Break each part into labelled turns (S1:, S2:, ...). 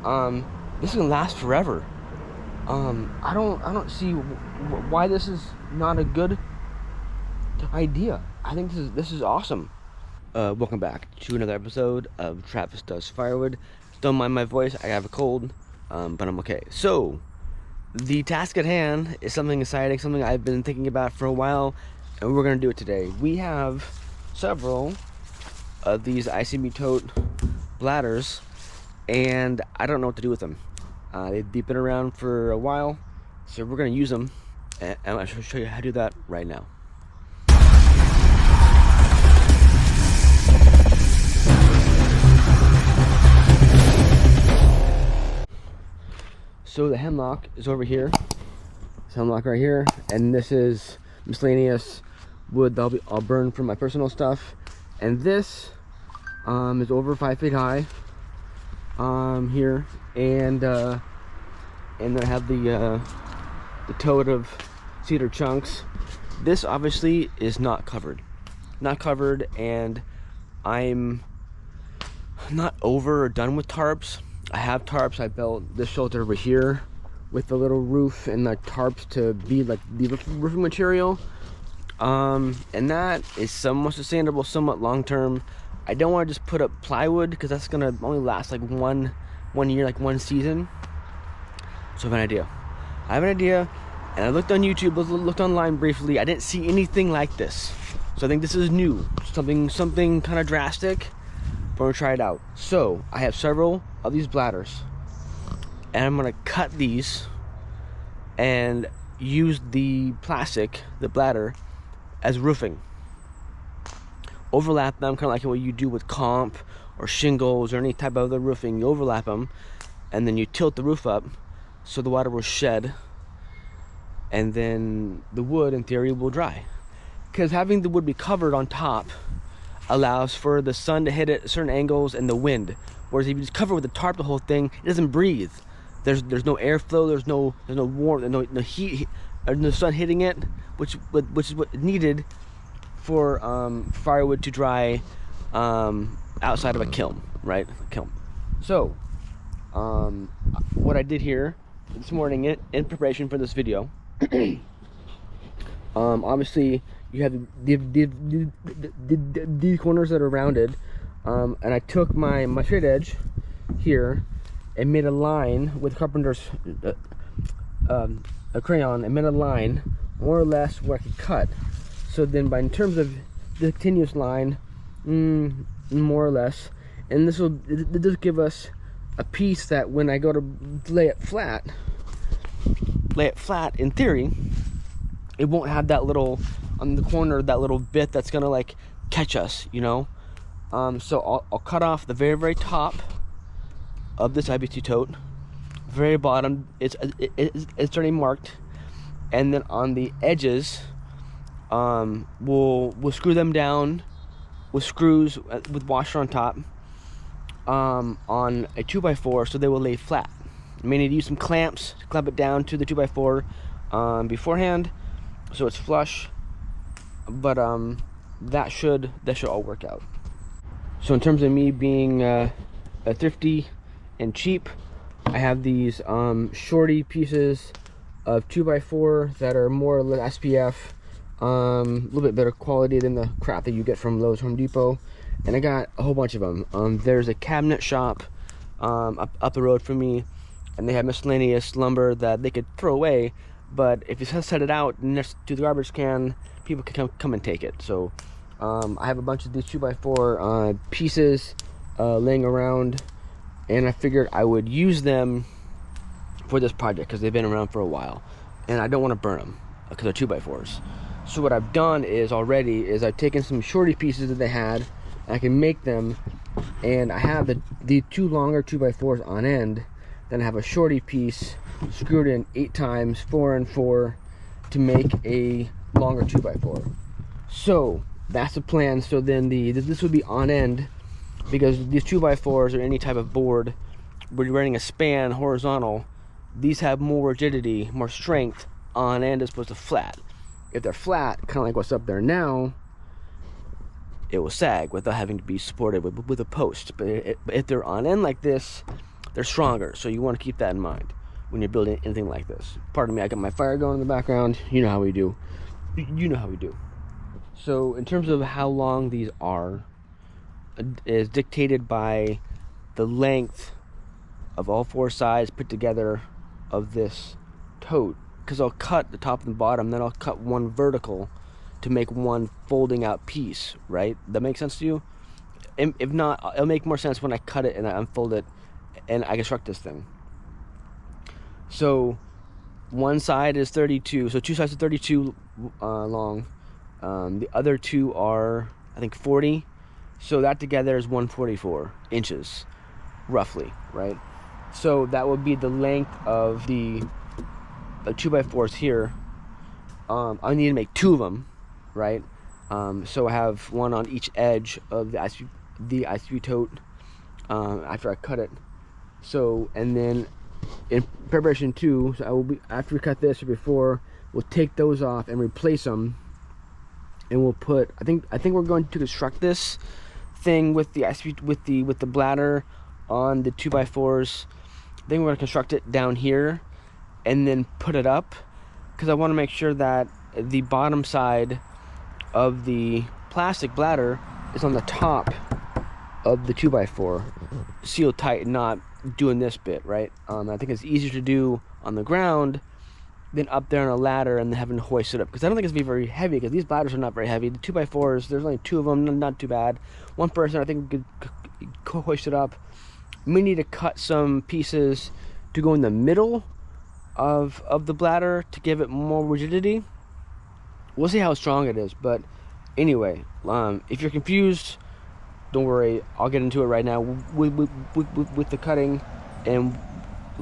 S1: This is gonna last forever. I don't see why this is not a good idea. I think this is awesome. Welcome back to another episode of Travis Does Firewood. Don't mind my voice, I have a cold, but I'm okay. So, the task at hand is something exciting, something I've been thinking about for a while, and we're gonna do it today. We have several of these ICB tote bladders, and I don't know what to do with them. They've been around for a while, so we're gonna use them, and I'm gonna show you how to do that right now. So the hemlock is over here. This hemlock right here, and this is miscellaneous wood that I'll burn for my personal stuff. And this is over 5 feet high here, and then I have the tote of cedar chunks. This obviously is not covered, and I'm not over or done with tarps. I have tarps. I built this shelter over here with the little roof and the tarps to be like the roofing material, and that is somewhat sustainable, somewhat long-term. I don't want to just put up plywood because that's gonna only last like one year, like one season. So I have an idea, and I looked on YouTube, looked online briefly. I didn't see anything like this, so I think this is new, something kind of drastic. But we're gonna try it out. So I have several of these bladders, and I'm gonna cut these and use the plastic, the bladder, as roofing. Overlap them, kind of like what you do with comp or shingles or any type of other roofing. You overlap them, and then you tilt the roof up so the water will shed, and then the wood in theory will dry, because having the wood be covered on top allows for the sun to hit it at certain angles and the wind. Whereas if you just cover with the tarp the whole thing, it doesn't breathe. There's no airflow, there's no warmth, no heat, or no sun hitting it, which is what is needed for firewood to dry outside of a kiln, right? So what I did here this morning in preparation for this video, obviously you have these corners that are rounded, and I took my straight edge here and made a line with carpenter's a crayon, and made a line more or less where I could cut. So then in terms of the continuous line, more or less, and this will give us a piece that when I go to lay it flat in theory, it won't have that little on the corner, that little bit that's gonna like catch us, you know. So I'll cut off the very top of this IBC tote. Very bottom, it's already marked, and then on the edges, we'll screw them down with screws with washer on top, on a 2x4, so they will lay flat. You may need to use some clamps to clamp it down to the 2x4 beforehand, so it's flush. But that should all work out. So in terms of me being thrifty and cheap, I have these shorty pieces of 2x4 that are more or less SPF, a little bit better quality than the crap that you get from Lowe's, Home Depot, and I got a whole bunch of them. There's a cabinet shop up the road from me, and they have miscellaneous lumber that they could throw away, but if you set it out next to the garbage can, people can come and take it. So I have a bunch of these 2x4 pieces laying around, and I figured I would use them for this project because they've been around for a while, and I don't want to burn them because they're 2x4s. So what I've done is I've taken some shorty pieces that they had, and I can make them, and I have the two longer 2x4s on end, then I have a shorty piece screwed in 8 times, 4 and 4, to make a longer 2x4. So that's the plan. So then this would be on end, because these 2x4s or any type of board, when you're running a span horizontal, these have more rigidity, more strength on end as opposed to flat. If they're flat, kind of like what's up there now, it will sag without having to be supported with a post. But if they're on end like this, they're stronger. So you want to keep that in mind when you're building anything like this. Pardon me, I got my fire going in the background. You know how we do. You know how we do. So in terms of how long these are, is dictated by the length of all four sides put together of this tote. Because I'll cut the top and the bottom, then I'll cut one vertical to make one folding out piece, right? That makes sense to you? If not, it'll make more sense when I cut it and I unfold it and I construct this thing. So one side is 32, so two sides are 32 long. The other two are, I think, 40. So that together is 144 inches, roughly, right? So that would be the length of the 2x4s here. I need to make two of them, right? So I have one on each edge of the ICB tote after I cut it. So, and then in preparation two, so I will be, after we cut this or before, we'll take those off and replace them, and we'll put. I think we're going to construct this thing with the ICB with the bladder on the 2x4s. I think we're going to construct it down here and then put it up, because I want to make sure that the bottom side of the plastic bladder is on the top of the 2x4, sealed tight and not doing this bit, right? I think it's easier to do on the ground than up there on a ladder and then having to hoist it up, because I don't think it's going to be very heavy, because these bladders are not very heavy. The 2x4s, there's only two of them, not too bad. One person, I think, could hoist it up. We need to cut some pieces to go in the middle of the bladder to give it more rigidity. We'll see how strong it is, but anyway, if you're confused, don't worry, I'll get into it right now with the cutting, and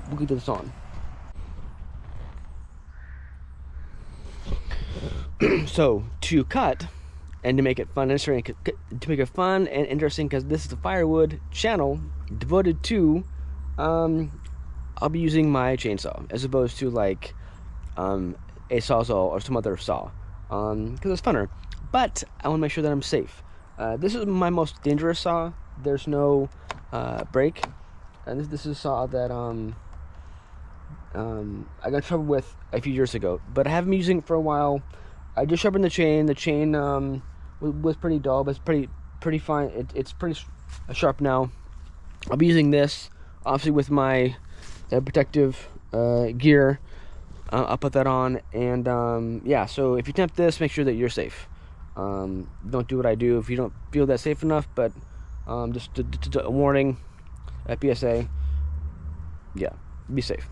S1: we'll get this on. So to cut and to make it fun and interesting, because this is a Firewood channel devoted to, I'll be using my chainsaw as opposed to like a sawzall or some other saw, because it's funner. But I want to make sure that I'm safe. This is my most dangerous saw. There's no brake, and this is a saw that I got in trouble with a few years ago, but I haven't been using it for a while. I just sharpened the chain. The chain was pretty dull, but it's pretty fine. It's pretty sharp now. I'll be using this obviously with my protective gear. I'll put that on, and yeah. So if you attempt this, make sure that you're safe. Don't do what I do if you don't feel that safe enough. But just a warning, at PSA. Yeah, be safe.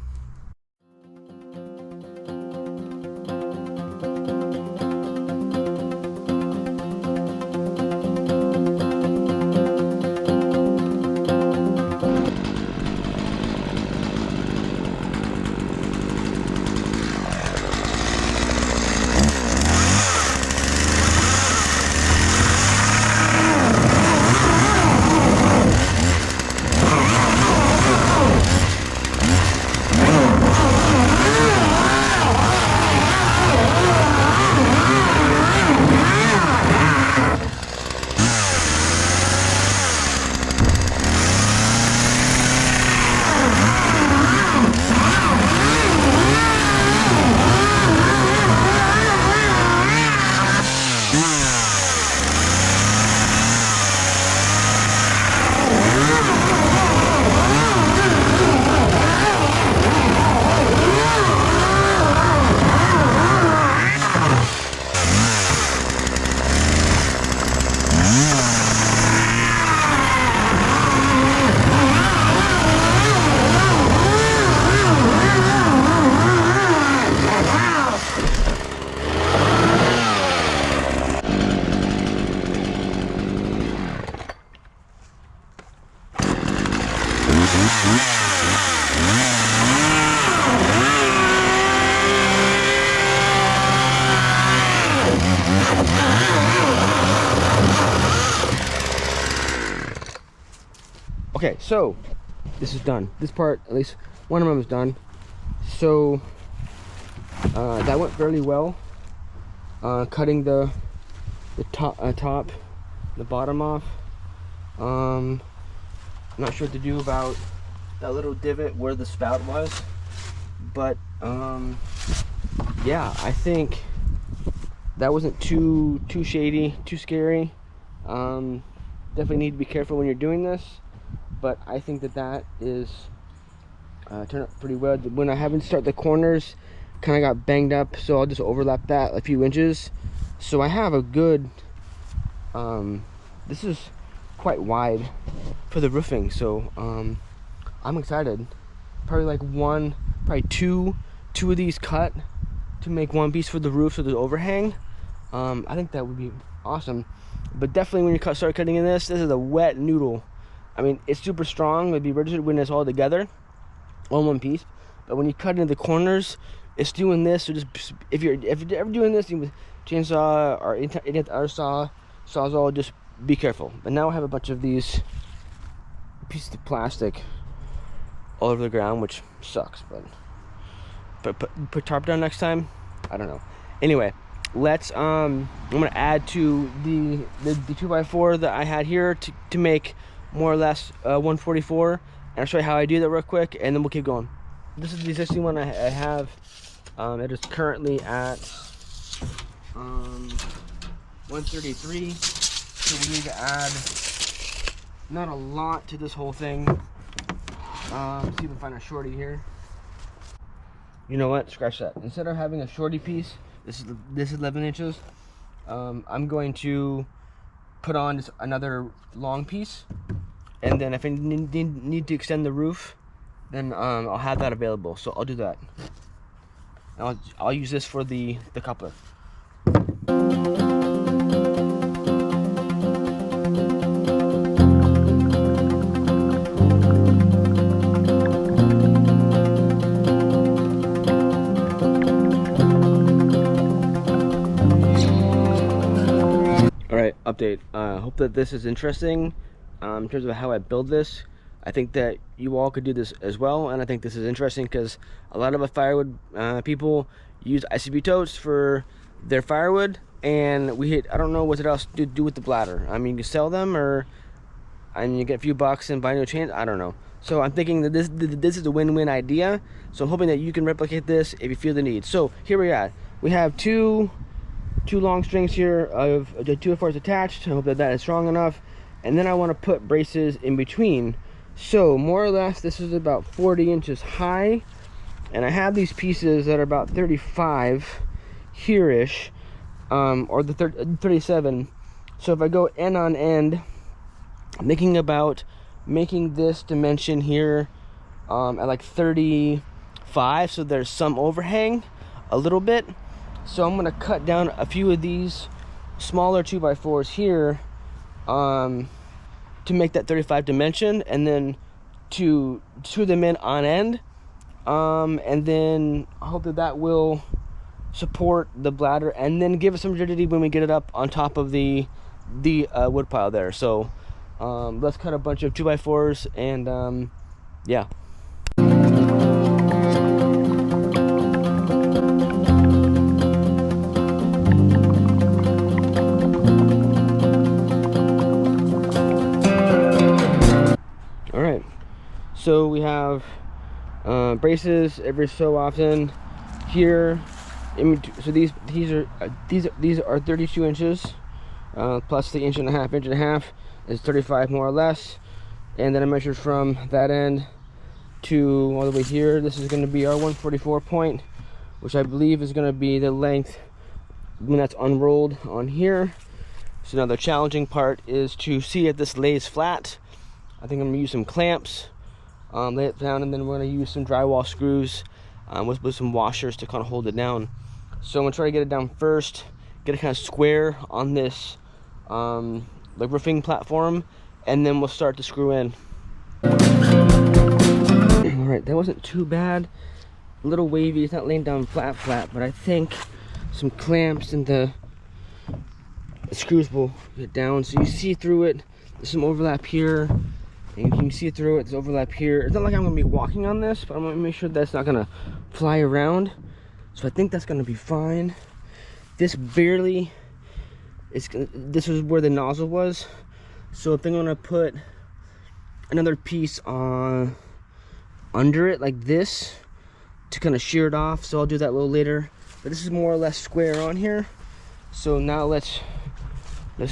S1: Okay, so this is done. This part, at least one of them is done. So that went fairly well. Cutting the top, the bottom off. Not sure what to do about that little divot where the spout was. But yeah, I think that wasn't too shady, too scary. Definitely need to be careful when you're doing this, but I think that is turned out pretty well. When I haven't started the corners, kind of got banged up, so I'll just overlap that a few inches. So I have a good, this is quite wide for the roofing, so I'm excited. Probably like probably two of these cut to make one piece for the roof, so the overhang. I think that would be awesome. But definitely when you start cutting in this is a wet noodle. I mean, it's super strong. It'd be registered when it's all together on one piece. But when you cut into the corners, it's doing this. So just if you're ever doing this with chainsaw or any other sawzall, just be careful. But now I have a bunch of these pieces of plastic all over the ground, which sucks. But put tarp down next time. I don't know. Anyway, let's I'm gonna add to the 2x4 that I had here to make more or less 144, and I'll show you how I do that real quick, and then we'll keep going. This is the existing one I have. It is currently at 133, so we need to add not a lot to this whole thing. See if we can find a shorty here. You know what, scratch that. Instead of having a shorty piece, this is 11 inches. I'm going to put on just another long piece, and then if I need to extend the roof, then I'll have that available. So I'll do that. I'll use this for the coupler. Update. Hope that this is interesting in terms of how I build this. I think that you all could do this as well, and I think this is interesting because a lot of firewood people use ICB totes for their firewood, and I don't know what else to do with the bladder. I mean, you sell them, and you get a few bucks and buy new chains. I don't know. So I'm thinking that this is a win-win idea. So I'm hoping that you can replicate this if you feel the need. So here we are. We have two long strings here of the 2x4s attached. I hope that is strong enough, and then I want to put braces in between. So more or less this is about 40 inches high, and I have these pieces that are about 35 here-ish, or the 37. So if I go end on end, I'm thinking about making this dimension here at like 35, so there's some overhang a little bit. So I'm gonna cut down a few of these smaller 2x4s here to make that 35 dimension, and then to screw them in on end, and then I hope that will support the bladder and then give us some rigidity when we get it up on top of the wood pile there. So let's cut a bunch of 2x4s, and yeah. So we have braces every so often here. So these are 32 inches plus the inch and a half is 35 more or less, and then I measured from that end to all the way here. This is going to be our 144 point, which I believe is going to be the length when that's unrolled on here. So now the challenging part is to see if this lays flat. I think I'm going to use some clamps. Lay it down, and then we're going to use some drywall screws with some washers to kind of hold it down. So I'm going to try to get it down first, get it kind of square on this like roofing platform, and then we'll start to screw in. Alright, that wasn't too bad. A little wavy, it's not laying down flat, but I think some clamps and the screws will get down so you see through it. There's some overlap here, and you can see through it. There's overlap here. It's not like I'm going to be walking on this, but I'm going to make sure that's not going to fly around. So I think that's going to be fine. This barely, this is where the nozzle was. So I think I'm going to put another piece on under it like this to kind of shear it off. So I'll do that a little later. But this is more or less square on here. So now let's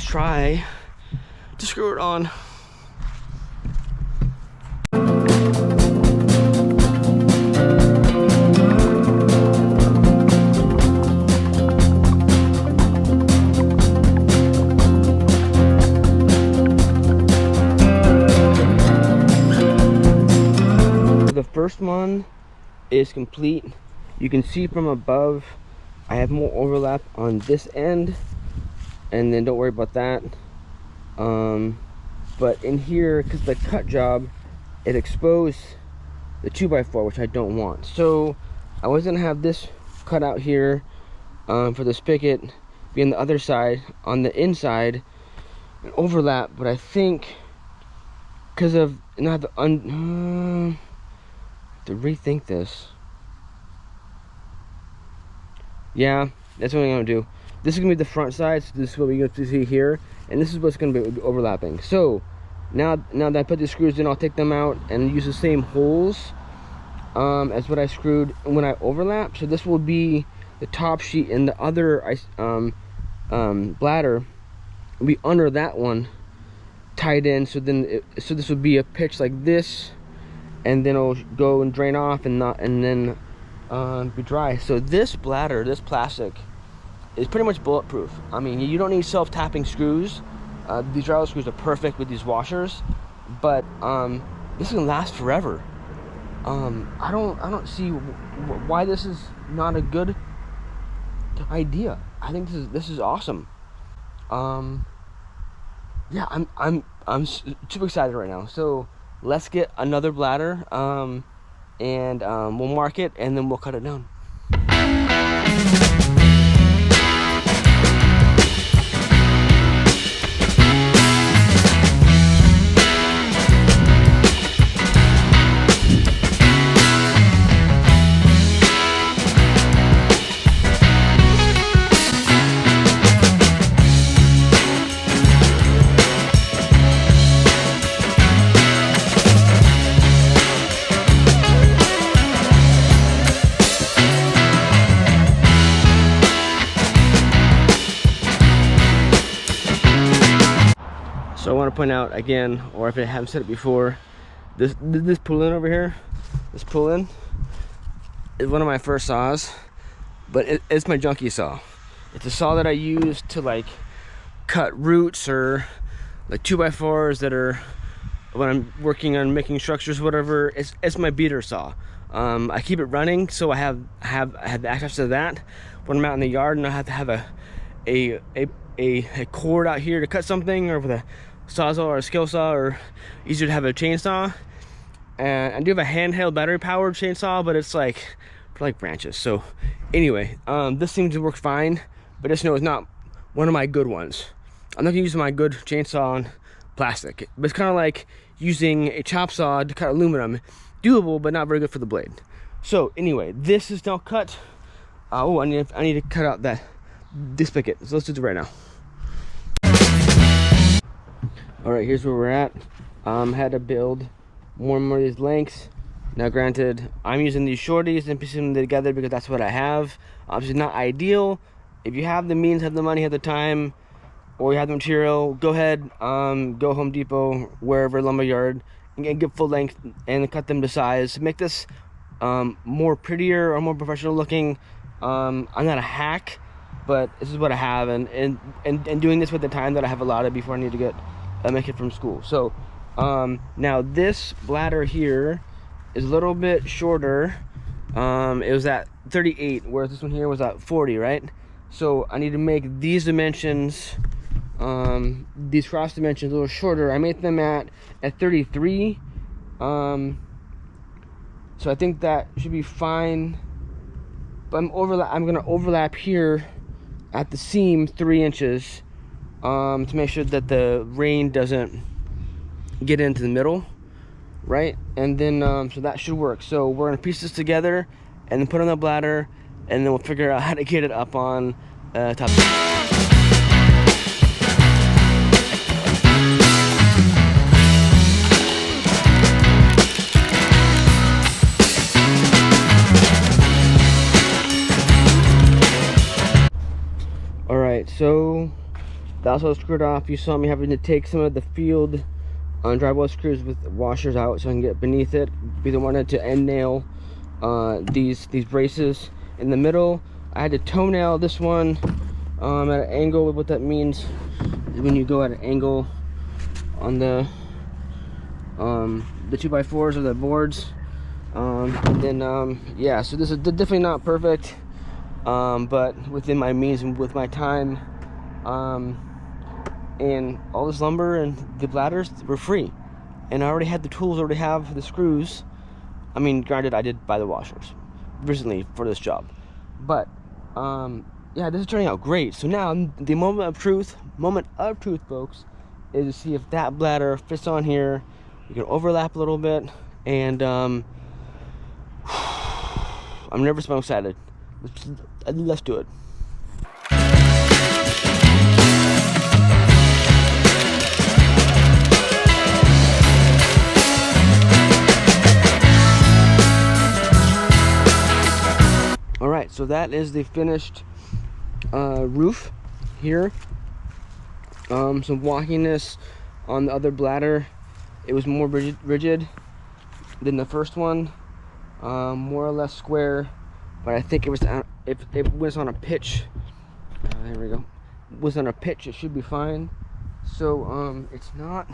S1: try to screw it on. The first one is complete. You can see from above I have more overlap on this end, and then don't worry about that. But in here, because the cut job, it exposed the 2x4, which I don't want. So I was gonna have this cut out here for the spigot, be on the other side, on the inside, and overlap. But I think because of not the to rethink this. Yeah, that's what I'm gonna do. This is gonna be the front side, so this is what we're going to see here, and this is what's gonna be overlapping. So now that I put the screws in, I'll take them out and use the same holes as what I screwed when I overlap. So this will be the top sheet, and the other bladder will be under that one, tied in. So then so this would be a pitch like this, and then it'll go and drain off and then be dry. So this bladder, this plastic, is pretty much bulletproof. I mean, you don't need self-tapping screws. These drywall screws are perfect with these washers, but this can last forever. I don't see why this is not a good idea. I think this is awesome. Yeah, I'm super excited right now. So let's get another bladder, and we'll mark it, and then we'll cut it down. So I want to point out again, or if I haven't said it before, this pull-in over here, this pull-in is one of my first saws, but it's my junkie saw. It's a saw that I use to like cut roots or like 2x4s that are when I'm working on making structures, whatever. It's my beater saw. I keep it running, so I have access to that when I'm out in the yard, and I have to have a cord out here to cut something, or with a sawzall or a skill saw, or easier to have a chainsaw. And I do have a handheld battery powered chainsaw, but it's like for like branches. So anyway, this seems to work fine, but just know it's not one of my good ones. I'm not gonna use my good chainsaw on plastic, but it's kind of like using a chop saw to cut aluminum. Doable, but not very good for the blade. So anyway, this is now cut. Oh, I need to cut out this spigot. So let's do it right now. All right, here's where we're at. Had to build more and more of these lengths. Now granted, I'm using these shorties and piecing them together because that's what I have. Obviously not ideal. If you have the means, have the money, have the time, or you have the material, go ahead, go Home Depot, wherever, lumberyard, and get full length and cut them to size to make this more prettier or more professional looking. I'm not a hack, but this is what I have, and doing this with the time that I have allotted before I need to get make it from school. So now this bladder here is a little bit shorter. It was at 38, whereas this one here was at 40, right? So I need to make these dimensions, these cross dimensions, a little shorter. I made them at 33. So I think that should be fine. But I'm gonna overlap here at the seam 3 inches to make sure that the rain doesn't get into the middle, right? And then so that should work. So we're gonna piece this together and then put on the bladder, and then we'll figure out how to get it up on top. So that's all screwed off. You saw me having to take some of the field drywall screws with washers out so I can get beneath it, because I wanted to end nail these braces in the middle. I had to toenail this one at an angle. What that means is when you go at an angle on the 2x4s or the boards, and then yeah, so this is definitely not perfect, but within my means and with my time, and all this lumber and the bladders were free, and I already had the tools, already have the screws. I mean, granted, I did buy the washers recently for this job, but yeah, this is turning out great. So now the moment of truth, folks, is to see if that bladder fits on here. You can overlap a little bit, and I'm nervous but I'm excited. Let's do it. Alright, so that is the finished roof here. Some wonkiness on the other bladder. It was more rigid than the first one, more or less square, but I think it was, if it was on a pitch, there we go, was on a pitch, it should be fine. So it's not,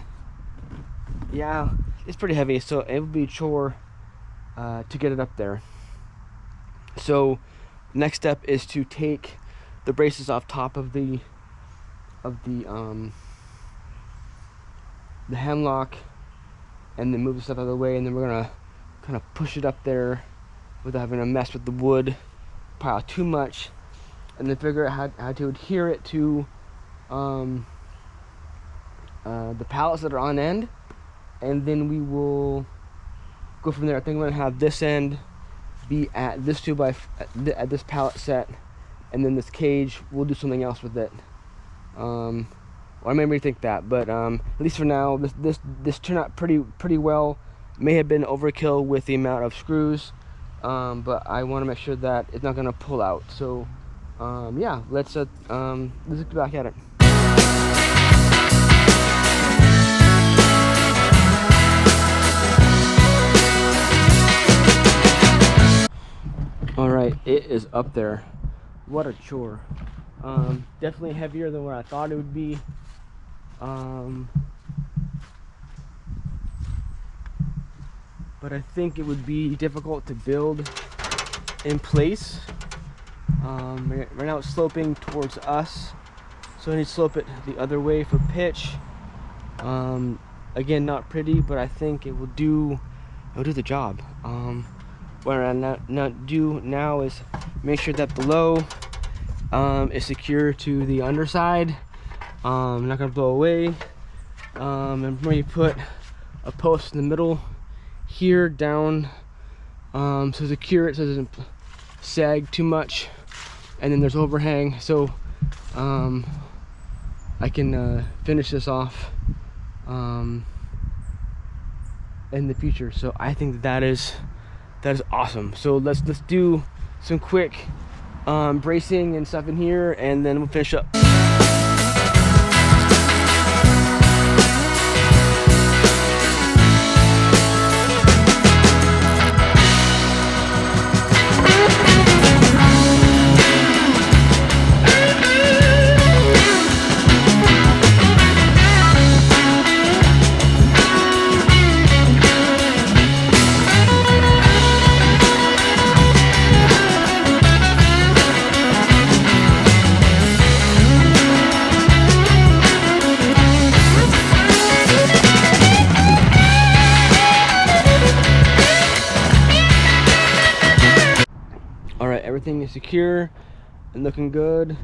S1: yeah, it's pretty heavy, so it would be a chore to get it up there. So next step is to take the braces off top of the hemlock, and then move the stuff out of the way, and then we're gonna kind of push it up there without having to mess with the wood pile too much, and then figure out how to adhere it to the pallets that are on end, and then we will go from there. I think I'm gonna have this end be at this at this pallet set, and then this cage we'll do something else with it. Or I may rethink that, but at least for now, this turned out pretty well. May have been overkill with the amount of screws, but I want to make sure that it's not going to pull out. So yeah, let's get back at it. All right, it is up there. What a chore. Definitely heavier than what I thought it would be. But I think it would be difficult to build in place. Right now it's sloping towards us, so I need to slope it the other way for pitch. Again, not pretty, but I think it will do the job. What I not do now is make sure that below is secure to the underside. Not gonna blow away. I'm going to put a post in the middle here down, so secure it so it doesn't sag too much, and then there's overhang, so I can finish this off in the future. So I think that is awesome. So let's do some quick bracing and stuff in here, and then we'll finish up. Everything is secure and looking good.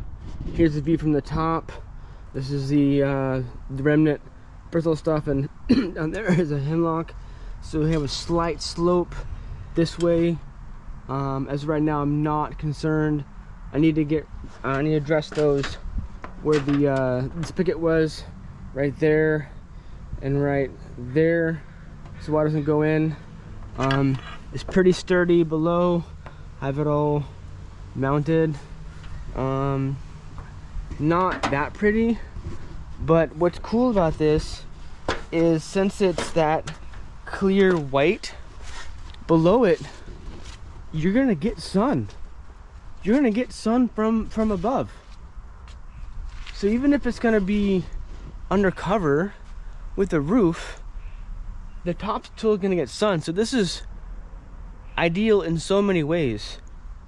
S1: Here's the view from the top. This is the remnant bristle stuff, and down there is a hemlock. So we have a slight slope this way. As of right now, I'm not concerned. I need to address those where the spigot was, right there and right there, so water doesn't go in. It's pretty sturdy below. I have it all mounted. not that pretty. But what's cool about this is since it's that clear white, below it, you're gonna get sun. You're gonna get sun from above. So even if it's gonna be undercover with the roof, the top's still gonna get sun. So this is ideal in so many ways.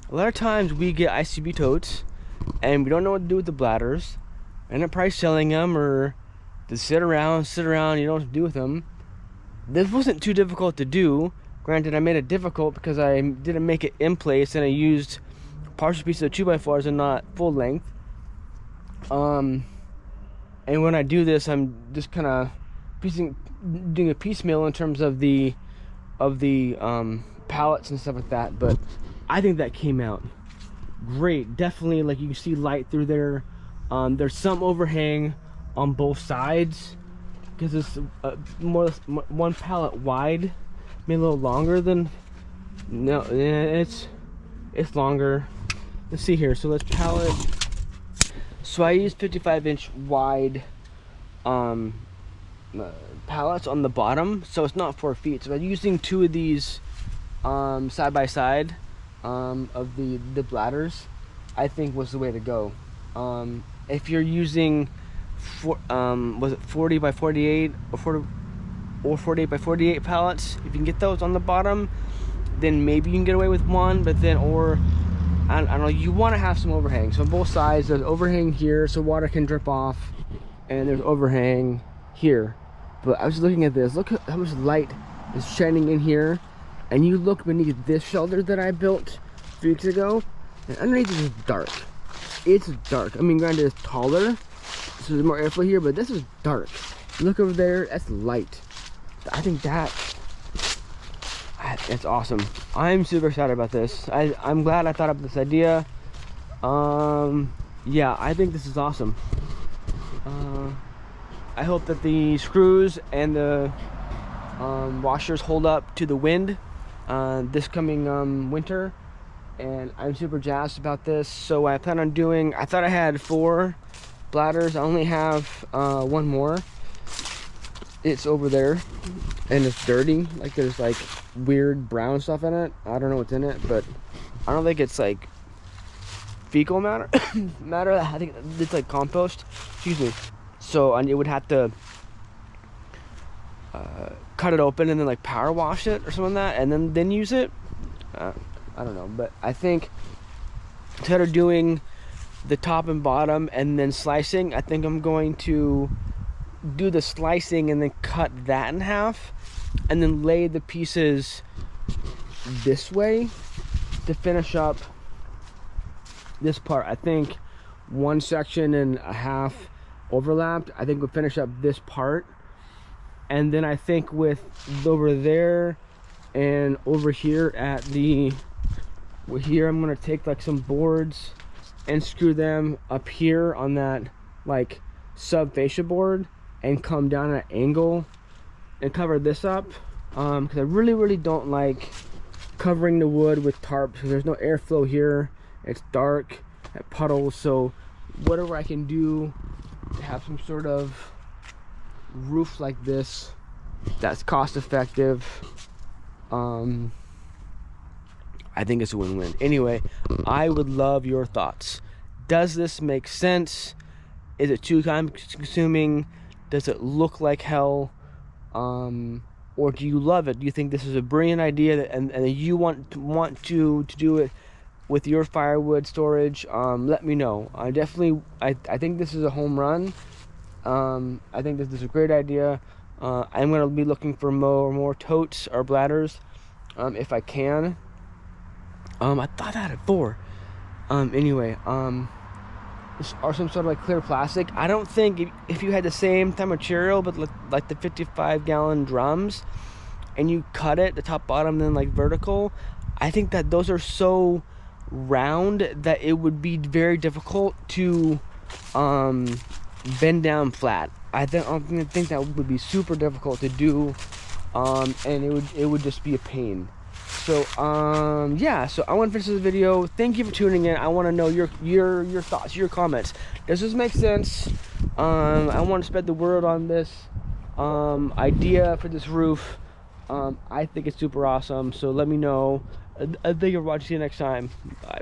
S1: A lot of times we get ICB totes and we don't know what to do with the bladders, end up probably selling them or to sit around, you don't know what to do with them. This wasn't too difficult to do. Granted, I made it difficult because I didn't make it in place and I used partial pieces of 2x4s and not full length. And when I do this, I'm just kind of doing a piecemeal in terms of the pallets and stuff like that. But I think that came out great. Definitely, like, you can see light through there. There's some overhang on both sides because it's more or less one pallet wide, maybe a little longer than, no, it's longer. Let's see here. So let's pallet. So I used 55-inch wide pallets on the bottom, so it's not 4 feet. So I'm using 2 of these side by side of the bladders, I think was the way to go. If you're using was it 40 by 48 or 48 by 48 pallets, if you can get those on the bottom, then maybe you can get away with 1. But then, or I don't know, you want to have some overhang. So on both sides, there's overhang here so water can drip off, and there's overhang here. But I was looking at this, look at how much light is shining in here, and you look beneath this shelter that I built 3 weeks ago, and underneath it is dark. It's dark. I mean, granted, it's taller, so there's more airflow here, but this is dark. Look over there, that's light. I think that's awesome. I'm super excited about this. I'm glad I thought up this idea. Yeah, I think this is awesome. I hope that the screws and the washers hold up to the wind this coming winter, and I'm super jazzed about this. So I plan on doing, I thought I had 4 bladders. I only have 1 more. It's over there and it's dirty, like there's like weird brown stuff in it. I don't know what's in it, but I don't think it's like fecal matter. I think it's like compost, excuse me. So it would have to cut it open and then like power wash it or something like that, and then use it. I don't know, but I think instead of doing the top and bottom and then slicing, I think I'm going to do the slicing and then cut that in half and then lay the pieces this way to finish up this part. I think 1 section and a half overlapped. I think we'll finish up this part, and then I think with over there and over here at the here, I'm gonna take like some boards and screw them up here on that like sub fascia board and come down at an angle and cover this up, because I really don't like covering the wood with tarp because there's no airflow here. It's dark at puddles, so whatever I can do to have some sort of roof like this that's cost effective, I think it's a win-win. Anyway, I would love your thoughts. Does this make sense? Is it too time consuming? Does it look like hell? Or do you love it? Do you think this is a brilliant idea and you want to do it with your firewood storage? Let me know. I think this is a home run. I think this is a great idea. I'm going to be looking for more totes or bladders if I can. I thought I had 4. Anyway, or some sort of like clear plastic. I don't think if you had the same type of material but like the 55-gallon drums and you cut it the top bottom then like vertical, I think that those are so round that it would be very difficult to bend down flat. I think that would be super difficult to do, and it would just be a pain. So yeah, so I want to finish this video. Thank you for tuning in. I want to know your thoughts, your comments. Does this make sense? I want to spread the word on this idea for this roof. I think it's super awesome, so let me know. Thank you for watching. See you next time. Bye.